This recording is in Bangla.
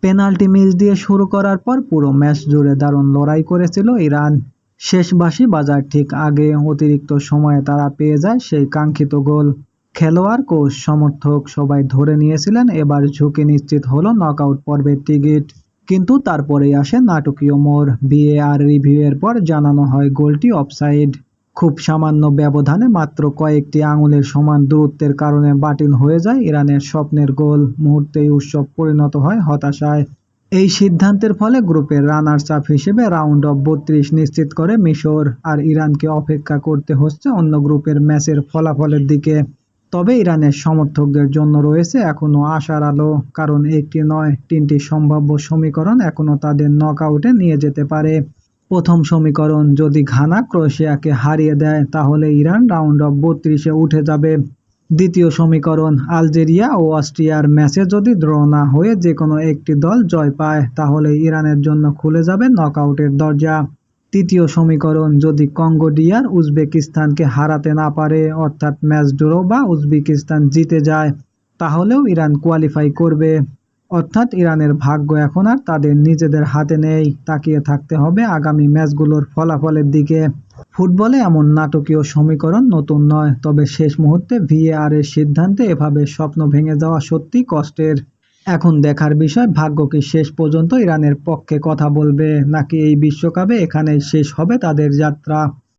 পেনাল্টি মিস দিয়ে শুরু করার পর পুরো ম্যাচ জুড়ে দারুণ লড়াই করেছিল ইরান। শেষ বাঁশি বাজার ঠিক আগে অতিরিক্ত সময়ে তারা পেয়ে যায় সেই কাঙ্ক্ষিত গোল। খেলোয়াড়, কোচ, সমর্থক সবাই ধরে নিয়েছিলেন এবার ঝুঁকি নিশ্চিত হলো নকআউট পর্বের টিকিট। কিন্তু তারপরেই আসে নাটকীয় মোড়। ভিএআর রিভিউয়ের পর জানানো হয় গোলটি অফসাইড। খুব সামান্য ব্যবধানে মাত্র কয়েকটি আঙুলের সমান দূরত্বের কারণে বাতিল হয়ে যায় ইরানের স্বপ্নের গোল। মুহূর্তেই উৎসব পরিণত হয় হতাশায়। এই সিদ্ধান্তের ফলে গ্রুপের রানার্স আপ হিসেবে রাউন্ড অফ 32 নিশ্চিত করে মিশর, আর ইরানকে অপেক্ষা করতে হচ্ছে অন্য গ্রুপের ম্যাচের ফলাফলের দিকে। তবে ইরানের সমর্থকদের জন্য রয়েছে এখনও আশার আলো, কারণ একটি নয়, তিনটি সম্ভাব্য সমীকরণ এখনও তাদের নকআউটে নিয়ে যেতে পারে। প্রথম সমীকরণ, যদি ঘানা ক্রোয়েশিয়াকে হারিয়ে দেয় তাহলে ইরান রাউন্ড অফ 32-এ উঠে যাবে। দ্বিতীয় সমীকরণ, আলজেরিয়া ও অস্ট্রিয়ার ম্যাচে যদি ড্র না হয়ে যে কোনো একটি দল জয় পায় তাহলে ইরানের জন্য খুলে যাবে নকআউটের দরজা। তৃতীয় সমীকরণ, যদি কঙ্গো ডিআর উজবেকিস্তানকে হারাতে না পারে, অর্থাৎ ম্যাচ ড্র বা উজবেকিস্তান জিতে যায়, তাহলেও ইরান কোয়ালিফাই করবে। অর্থাৎ ইরানের ভাগ্য এখন আর তাদের নিজেদের হাতে নেই, তাকিয়ে থাকতে হবে আগামী ম্যাচগুলোর ফলাফলের দিকে। ফুটবলে এমন নাটকীয় সমীকরণ নতুন নয়, তবে শেষ মুহূর্তে ভিএআর এর সিদ্ধান্তে এভাবে স্বপ্ন ভেঙে যাওয়া সত্যি কষ্টের। এখন দেখার বিষয়, ভাগ্য কি শেষ পর্যন্ত ইরানের পক্ষে কথা বলবে, নাকি এই বিশ্বকাপে এখানেই শেষ হবে তাদের যাত্রা।